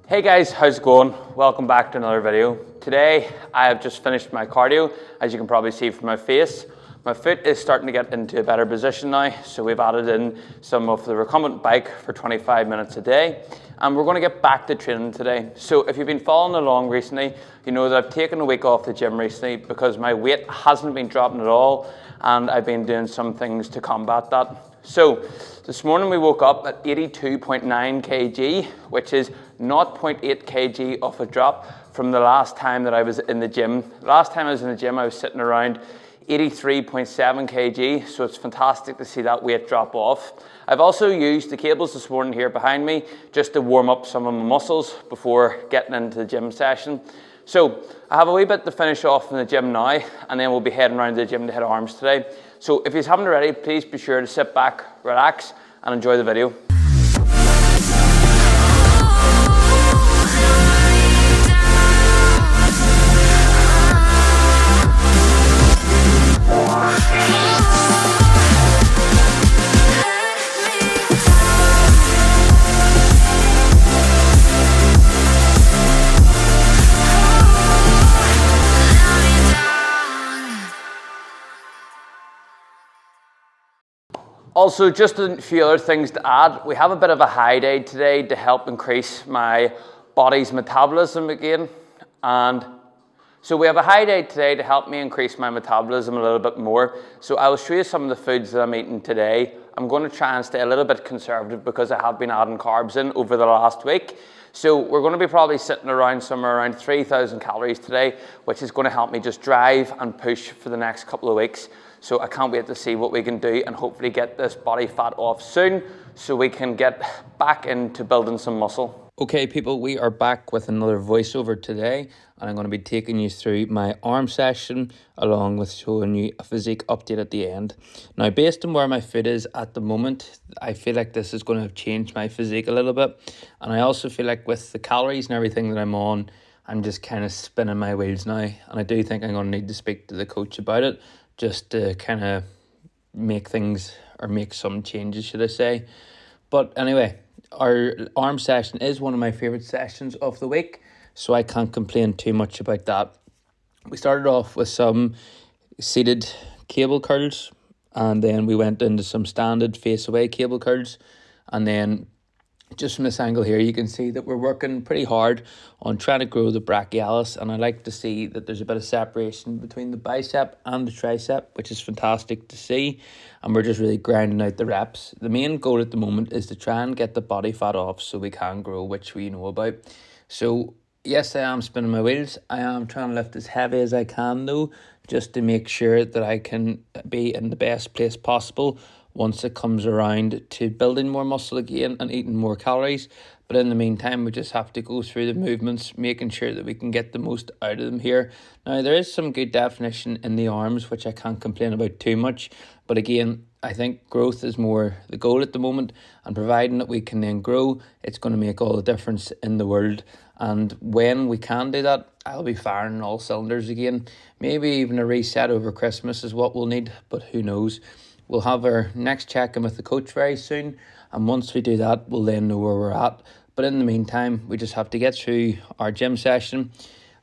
Hey guys, how's it going? Welcome back to another video. Today I have just finished my cardio. As you can probably see from my face, my foot is starting to get into a better position now, so we've added in some of the recumbent bike for 25 minutes a day, and we're going to get back to training today. So if you've been following along recently, you know that I've taken a week off the gym recently because my weight hasn't been dropping at all, and I've been doing some things to combat that. So this morning we woke up at 82.9 kg, which is 0.8 kg off a drop from the last time that I was in the gym. Last time I was in the gym, I was sitting around 83.7 kg, so it's fantastic to see that weight drop off. I've also used the cables this morning here behind me just to warm up some of my muscles before getting into the gym session. So I have a wee bit to finish off in the gym now, and then we'll be heading around to the gym to hit arms today. So if you haven't already, please be sure to sit back, relax, and enjoy the video. Also, just a few other things to add. We have a bit of a high day today to help increase my body's metabolism again. And so we have a high day today to help me increase my metabolism a little bit more. So I will show you some of the foods that I'm eating today. I'm going to try and stay a little bit conservative because I have been adding carbs in over the last week. So we're going to be probably sitting around somewhere around 3,000 calories today, which is going to help me just drive and push for the next couple of weeks. So I can't wait to see what we can do and hopefully get this body fat off soon so we can get back into building some muscle. Okay people, we are back with another voiceover today, and I'm going to be taking you through my arm session along with showing you a physique update at the end. Now, based on where my foot is at the moment, I feel like this is going to have changed my physique a little bit, and I also feel like with the calories and everything that I'm on, I'm just kind of spinning my wheels now, and I do think I'm going to need to speak to the coach about it just to kind of make things, or make some changes, should I say. But anyway, our arm session is one of my favourite sessions of the week, so I can't complain too much about that. We started off with some seated cable curls, and then we went into some standard face away cable curls, and then just from this angle here, you can see that we're working pretty hard on trying to grow the brachialis, and I like to see that there's a bit of separation between the bicep and the tricep, which is fantastic to see, and we're just really grinding out the reps. The main goal at the moment is to try and get the body fat off so we can grow, which we know about. So yes, I am spinning my wheels. I am trying to lift as heavy as I can though, just to make sure that I can be in the best place possible once it comes around to building more muscle again and eating more calories. But in the meantime, we just have to go through the movements, making sure that we can get the most out of them here. Now, there is some good definition in the arms, which I can't complain about too much. But again, I think growth is more the goal at the moment, and providing that we can then grow, it's going to make all the difference in the world. And when we can do that, I'll be firing all cylinders again. Maybe even a reset over Christmas is what we'll need, but who knows. We'll have our next check-in with the coach very soon, and once we do that, we'll then know where we're at. But in the meantime, we just have to get through our gym session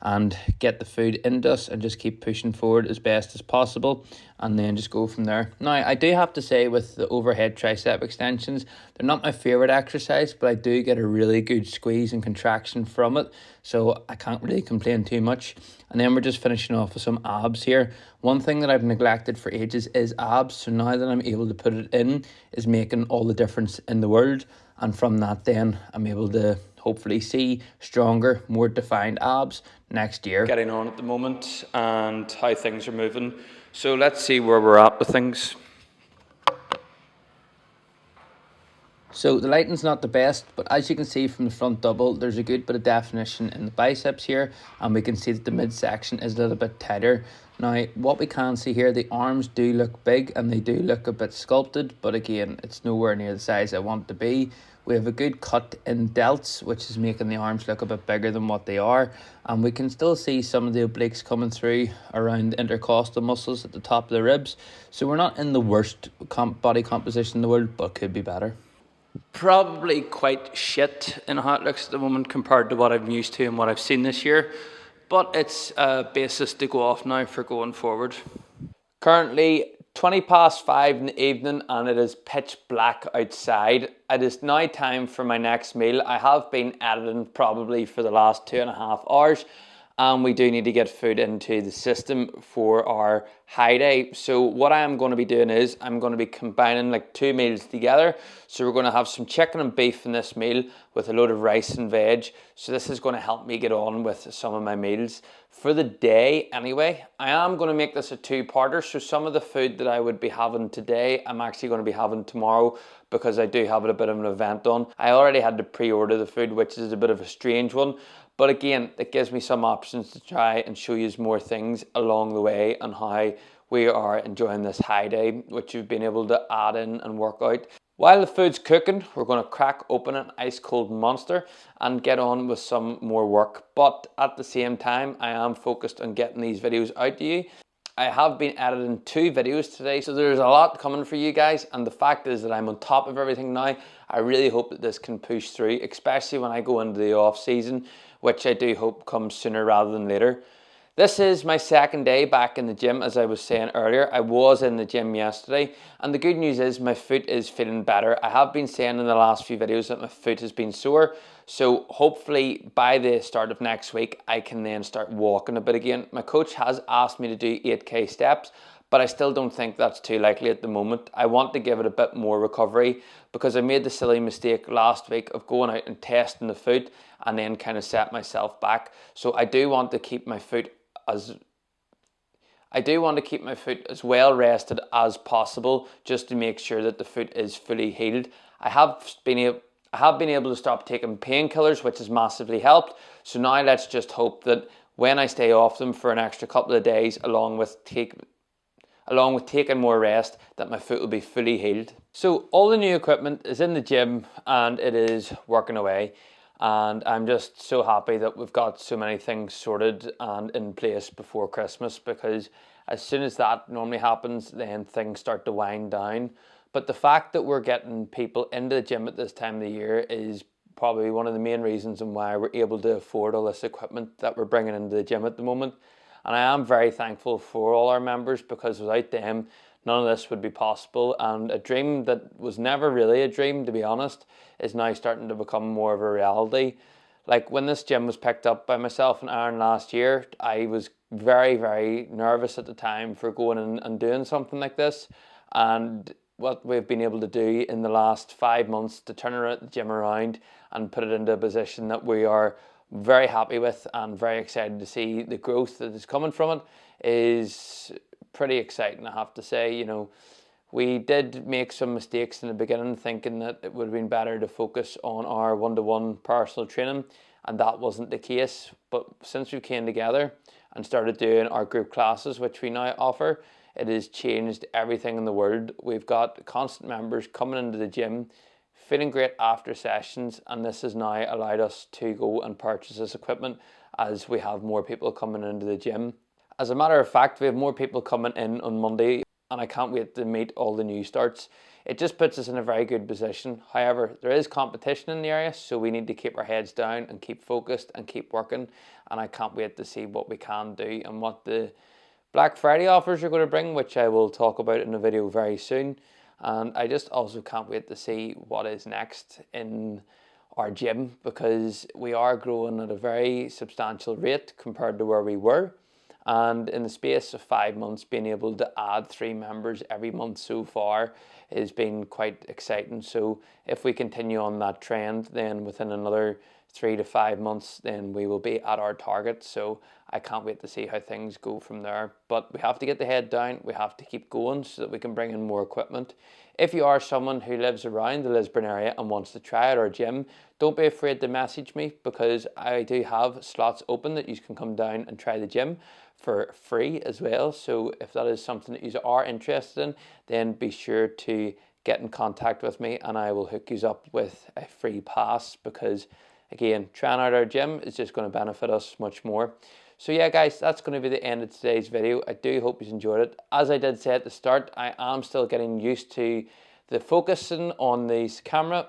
and get the food into us and just keep pushing forward as best as possible, and then just go from there. Now, I do have to say, with the overhead tricep extensions, they're not my favourite exercise, but I do get a really good squeeze and contraction from it, so I can't really complain too much. And then we're just finishing off with some abs here. One thing that I've neglected for ages is abs, so now that I'm able to put it in is making all the difference in the world, and from that then I'm able to hopefully see stronger, more defined abs next year. Getting on at the moment and how things are moving. So let's see where we're at with things. So the lighting's not the best, but as you can see from the front double, there's a good bit of definition in the biceps here, and we can see that the midsection is a little bit tighter. Now, what we can see here, the arms do look big and they do look a bit sculpted, but again, it's nowhere near the size I want to be. We have a good cut in delts, which is making the arms look a bit bigger than what they are. And we can still see some of the obliques coming through around the intercostal muscles at the top of the ribs. So we're not in the worst body composition in the world, but could be better. Probably quite shit in how it looks at the moment compared to what I'm used to and what I've seen this year, but it's a basis to go off now for going forward. Currently 20 past 5 in the evening and it is pitch black outside. It is now time for my next meal. I have been editing probably for the last 2.5 hours, and we do need to get food into the system for our high day. So what I am going to be doing is I'm going to be combining like 2 meals together. So we're going to have some chicken and beef in this meal with a load of rice and veg. So this is going to help me get on with some of my meals for the day anyway. I am going to make this a two-parter. So some of the food that I would be having today, I'm actually going to be having tomorrow, because I do have a bit of an event on. I already had to pre-order the food, which is a bit of a strange one. But again, it gives me some options to try and show you more things along the way and how we are enjoying this high day, which you've been able to add in and work out. While the food's cooking, we're going to crack open an ice cold Monster and get on with some more work. But at the same time, I am focused on getting these videos out to you. I have been editing 2 videos today, so there's a lot coming for you guys, and the fact is that I'm on top of everything now. I really hope that this can push through, especially when I go into the off season, which I do hope comes sooner rather than later. This is my second day back in the gym. As I was saying earlier, I was in the gym yesterday, and the good news is my foot is feeling better. I have been saying in the last few videos that my foot has been sore, so hopefully by the start of next week I can then start walking a bit again. My coach has asked me to do 8k steps, but I still don't think that's too likely at the moment. I want to give it a bit more recovery, because I made the silly mistake last week of going out and testing the foot and then kind of set myself back. So I do want to keep my foot as well rested as possible, just to make sure that the foot is fully healed. I have been able to stop taking painkillers, which has massively helped. So now let's just hope that when I stay off them for an extra couple of days, along with taking more rest, that my foot will be fully healed. So all the new equipment is in the gym and it is working away. And I'm just so happy that we've got so many things sorted and in place before Christmas, because as soon as that normally happens, then things start to wind down. But the fact that we're getting people into the gym at this time of the year is probably one of the main reasons and why we're able to afford all this equipment that we're bringing into the gym at the moment. And I am very thankful for all our members, because without them, none of this would be possible. And a dream that was never really a dream, to be honest, is now starting to become more of a reality. Like when this gym was picked up by myself and Aaron last year, I was very, very nervous at the time for going in and doing something like this. And what we've been able to do in the last 5 months to turn the gym around and put it into a position that we are very happy with and very excited to see the growth that is coming from it is pretty exciting, I have to say. You know, we did make some mistakes in the beginning, thinking that it would have been better to focus on our one-to-one personal training, and that wasn't the case. But since we came together and started doing our group classes, which we now offer, it has changed everything in the world. We've got constant members coming into the gym, feeling great after sessions, and this has now allowed us to go and purchase this equipment as we have more people coming into the gym. As a matter of fact, we have more people coming in on Monday, and I can't wait to meet all the new starts. It just puts us in a very good position. However, there is competition in the area, so we need to keep our heads down and keep focused and keep working, and I can't wait to see what we can do and what the Black Friday offers are going to bring, which I will talk about in a video very soon. And I just also can't wait to see what is next in our gym, because we are growing at a very substantial rate compared to where we were. And in the space of 5 months, being able to add 3 members every month so far has been quite exciting. So if we continue on that trend, then within another 3 to 5 months, then we will be at our target. So I can't wait to see how things go from there. But we have to get the head down. We have to keep going so that we can bring in more equipment. If you are someone who lives around the Lisburn area and wants to try out our gym, don't be afraid to message me, because I do have slots open that you can come down and try the gym for free as well. So if that is something that you are interested in, then be sure to get in contact with me and I will hook you up with a free pass, because again, trying out our gym is just going to benefit us much more. So yeah guys, that's going to be the end of today's video. I do hope you enjoyed it. As I did say at the start, I am still getting used to the focusing on this camera,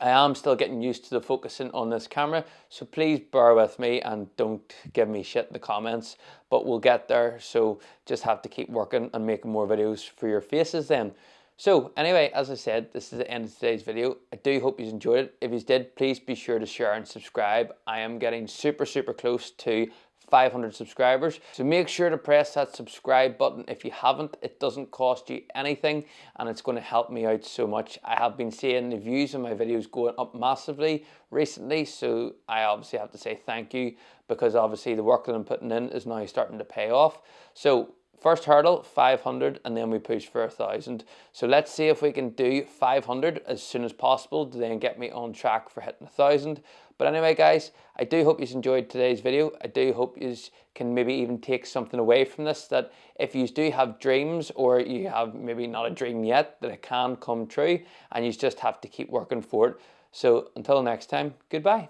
I am still getting used to the focusing on this camera, so please bear with me and don't give me shit in the comments, but we'll get there. So just have to keep working and making more videos for your faces then. So anyway, as I said, this is the end of today's video. I do hope you enjoyed it. If you did, please be sure to share and subscribe. I am getting super close to 500 subscribers, so make sure to press that subscribe button if you haven't. It doesn't cost you anything and it's going to help me out so much. I have been seeing the views of my videos going up massively recently, so I obviously have to say thank you, because obviously the work that I'm putting in is now starting to pay off. So first hurdle 500 and then we push for 1,000. So let's see if we can do 500 as soon as possible to then get me on track for hitting 1,000. But anyway guys, I do hope you enjoyed today's video. I do hope you can maybe even take something away from this, that if you do have dreams, or you have maybe not a dream yet, that it can come true and you just have to keep working for it. So until next time, goodbye.